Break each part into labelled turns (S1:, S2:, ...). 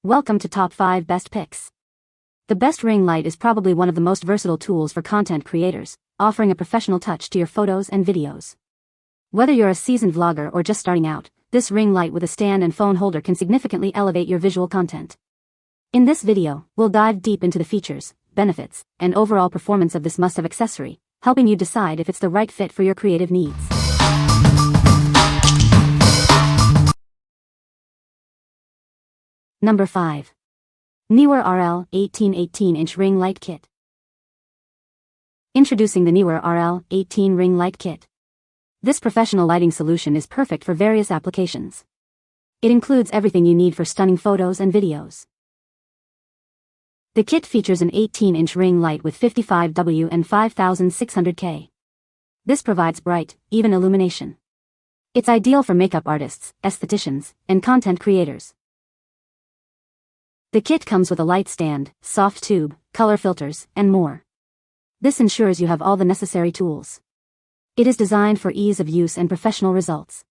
S1: Welcome to Top 5 Best Picks. The best ring light is probably one of the most versatile tools for content creators, offering a professional touch to your photos and videos. Whether you're a seasoned vlogger or just starting out, this ring light with a stand and phone holder can significantly elevate your visual content. In this video, we'll dive deep into the features, benefits, and overall performance of this must-have accessory, helping you decide if it's the right fit for your creative needs. Number 5. NEEWER RL 18-18-inch Ring Light Kit. Introducing the NEEWER RL 18 Ring Light Kit. This professional lighting solution is perfect for various applications. It includes everything you need for stunning photos and videos. The kit features an 18-inch ring light with 55W and 5600K. This provides bright, even illumination. It's ideal for makeup artists, estheticians, and content creators. The kit comes with a light stand, soft tube, color filters, and more. This ensures you have all the necessary tools. It is designed for ease of use and professional results.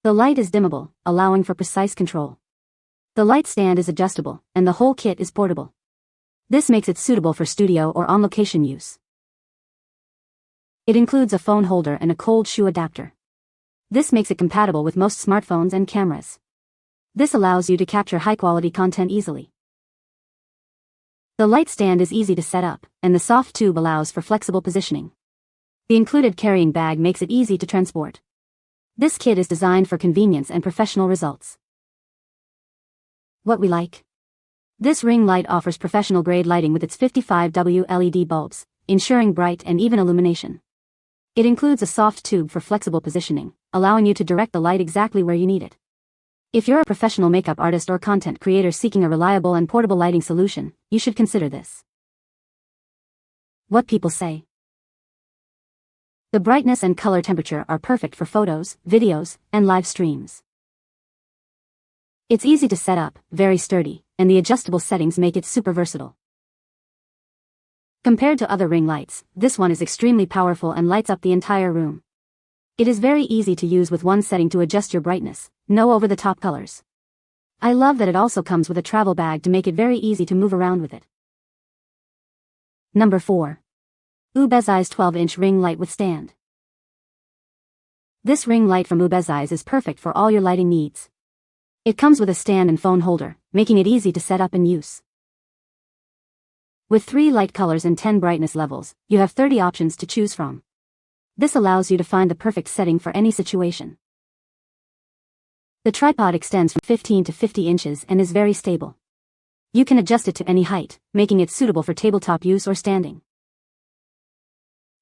S1: The light is dimmable, allowing for precise control. The light stand is adjustable, and the whole kit is portable. This makes it suitable for studio or on-location use. It includes a phone holder and a cold shoe adapter. This makes it compatible with most smartphones and cameras. This allows you to capture high-quality content easily. The light stand is easy to set up, and the soft tube allows for flexible positioning. The included carrying bag makes it easy to transport. This kit is designed for convenience and professional results. What we like. This ring light offers professional-grade lighting with its 55W LED bulbs, ensuring bright and even illumination. It includes a soft tube for flexible positioning, allowing you to direct the light exactly where you need it. If you're a professional makeup artist or content creator seeking a reliable and portable lighting solution, you should consider this. What people say. The brightness and color temperature are perfect for photos, videos, and live streams. It's easy to set up, very sturdy, and the adjustable settings make it super versatile. Compared to other ring lights, this one is extremely powerful and lights up the entire room. It is very easy to use with one setting to adjust your brightness, no over-the-top colors. I love that it also comes with a travel bag to make it very easy to move around with it. Number 4. UBeesize 12-inch Ring Light with Stand. This ring light from UBeesize is perfect for all your lighting needs. It comes with a stand and phone holder, making it easy to set up and use. With 3 light colors and 10 brightness levels, you have 30 options to choose from. This allows you to find the perfect setting for any situation. The tripod extends from 15 to 50 inches and is very stable. You can adjust it to any height, making it suitable for tabletop use or standing.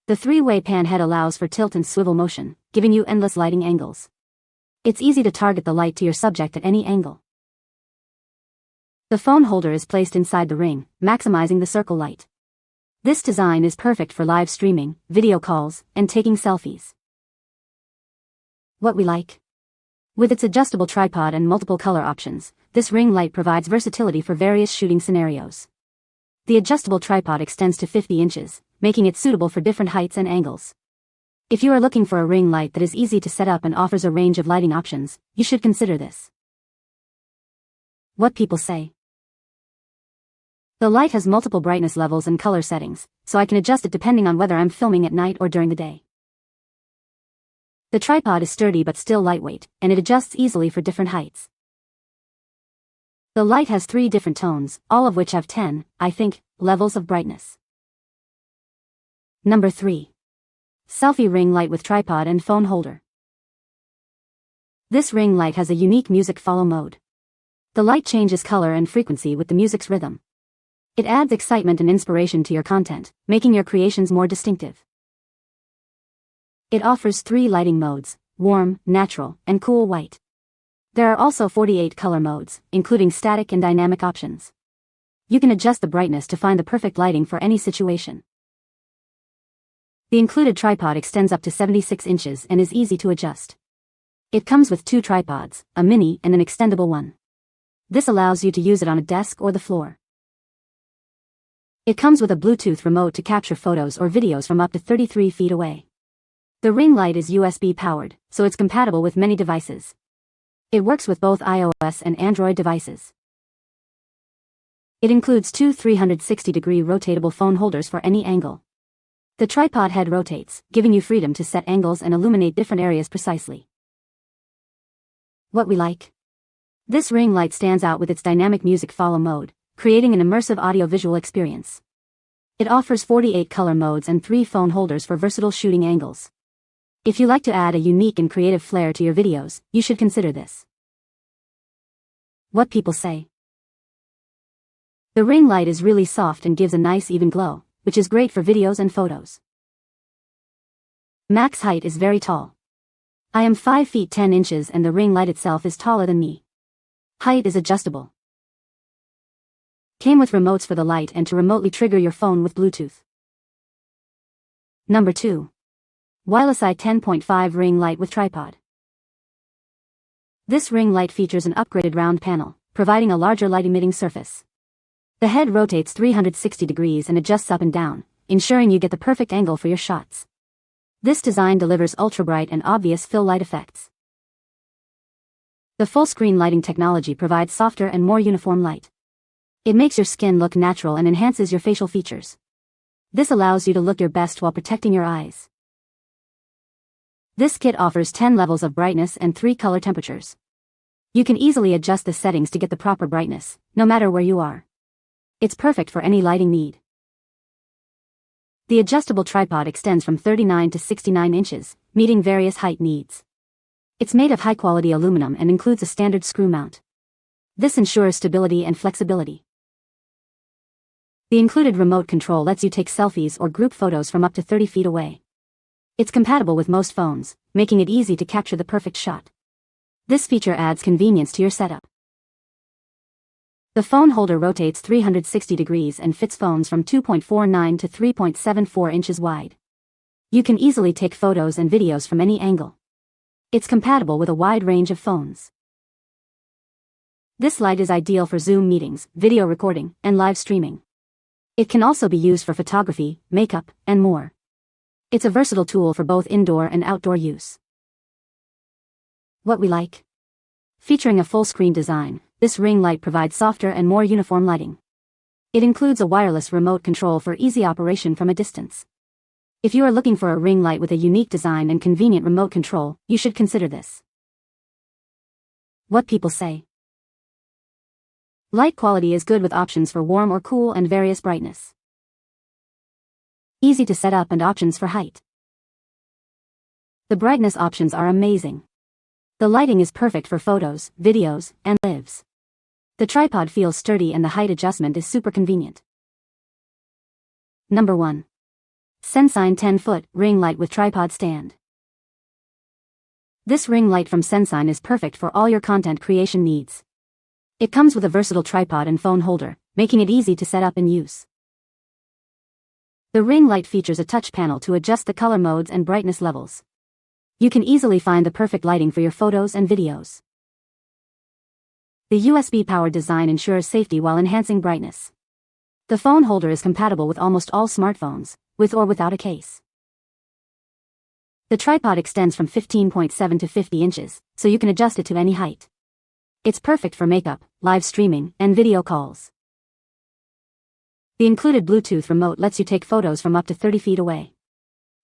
S1: The 3-way pan head allows for tilt and swivel motion, giving you endless lighting angles. It's easy to target the light to your subject at any angle. The phone holder is placed inside the ring, maximizing the circle light. This design is perfect for live streaming, video calls, and taking selfies. What we like. With its adjustable tripod and multiple color options, this ring light provides versatility for various shooting scenarios. The adjustable tripod extends to 50 inches, making it suitable for different heights and angles. If you are looking for a ring light that is easy to set up and offers a range of lighting options, you should consider this. What people say. The light has multiple brightness levels and color settings, so I can adjust it depending on whether I'm filming at night or during the day. The tripod is sturdy but still lightweight, and it adjusts easily for different heights. The light has 3 different tones, all of which have 10, I think, levels of brightness. Number 3. Selfie ring light with tripod and phone holder. This ring light has a unique music follow mode. The light changes color and frequency with the music's rhythm. It adds excitement and inspiration to your content, making your creations more distinctive. It offers 3 lighting modes: warm, natural, and cool white. There are also 48 color modes, including static and dynamic options. You can adjust the brightness to find the perfect lighting for any situation. The included tripod extends up to 76 inches and is easy to adjust. It comes with 2 tripods, a mini and an extendable one. This allows you to use it on a desk or the floor. It comes with a Bluetooth remote to capture photos or videos from up to 33 feet away. The ring light is USB powered, so it's compatible with many devices. It works with both iOS and Android devices. It includes two 360-degree rotatable phone holders for any angle. The tripod head rotates, giving you freedom to set angles and illuminate different areas precisely. What we like? This ring light stands out with its dynamic music follow mode, creating an immersive audio-visual experience. It offers 48 color modes and 3 phone holders for versatile shooting angles. If you like to add a unique and creative flair to your videos, you should consider this. What people say. The ring light is really soft and gives a nice even glow, which is great for videos and photos. Max height is very tall. I am 5 feet 10 inches and the ring light itself is taller than me. Height is adjustable. Came with remotes for the light and to remotely trigger your phone with Bluetooth. Number 2. Weilisi 10.5 ring light with tripod. This ring light features an upgraded round panel, providing a larger light-emitting surface. The head rotates 360 degrees and adjusts up and down, ensuring you get the perfect angle for your shots. This design delivers ultra-bright and obvious fill light effects. The full-screen lighting technology provides softer and more uniform light. It makes your skin look natural and enhances your facial features. This allows you to look your best while protecting your eyes. This kit offers 10 levels of brightness and 3 color temperatures. You can easily adjust the settings to get the proper brightness, no matter where you are. It's perfect for any lighting need. The adjustable tripod extends from 39 to 69 inches, meeting various height needs. It's made of high-quality aluminum and includes a standard screw mount. This ensures stability and flexibility. The included remote control lets you take selfies or group photos from up to 30 feet away. It's compatible with most phones, making it easy to capture the perfect shot. This feature adds convenience to your setup. The phone holder rotates 360 degrees and fits phones from 2.49 to 3.74 inches wide. You can easily take photos and videos from any angle. It's compatible with a wide range of phones. This light is ideal for Zoom meetings, video recording, and live streaming. It can also be used for photography, makeup, and more. It's a versatile tool for both indoor and outdoor use. What we like? Featuring a full-screen design, this ring light provides softer and more uniform lighting. It includes a wireless remote control for easy operation from a distance. If you are looking for a ring light with a unique design and convenient remote control, you should consider this. What people say. Light quality is good with options for warm or cool and various brightness. Easy to set up and options for height. The brightness options are amazing. The lighting is perfect for photos, videos, and lives. The tripod feels sturdy and the height adjustment is super convenient. Number 1. Sensyne 10-foot ring light with tripod stand. This ring light from Sensyne is perfect for all your content creation needs. It comes with a versatile tripod and phone holder, making it easy to set up and use. The ring light features a touch panel to adjust the color modes and brightness levels. You can easily find the perfect lighting for your photos and videos. The USB-powered design ensures safety while enhancing brightness. The phone holder is compatible with almost all smartphones, with or without a case. The tripod extends from 15.7 to 50 inches, so you can adjust it to any height. It's perfect for makeup, live streaming, and video calls. The included Bluetooth remote lets you take photos from up to 30 feet away.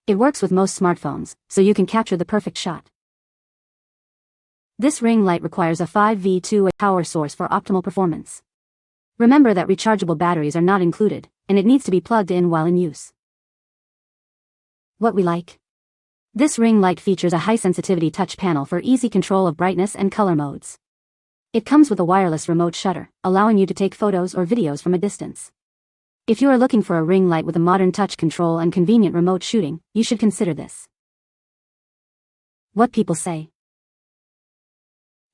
S1: It works with most smartphones, so you can capture the perfect shot. This ring light requires a 5V2 power source for optimal performance. Remember that rechargeable batteries are not included, and it needs to be plugged in while in use. What we like? This ring light features a high-sensitivity touch panel for easy control of brightness and color modes. It comes with a wireless remote shutter, allowing you to take photos or videos from a distance. If you are looking for a ring light with a modern touch control and convenient remote shooting, you should consider this. What people say.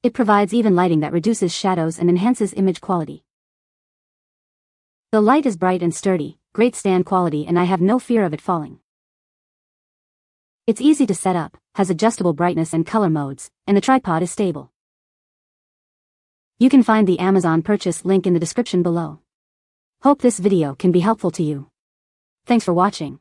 S1: It provides even lighting that reduces shadows and enhances image quality. The light is bright and sturdy, great stand quality, and I have no fear of it falling. It's easy to set up, has adjustable brightness and color modes, and the tripod is stable. You can find the Amazon purchase link in the description below. Hope this video can be helpful to you. Thanks for watching.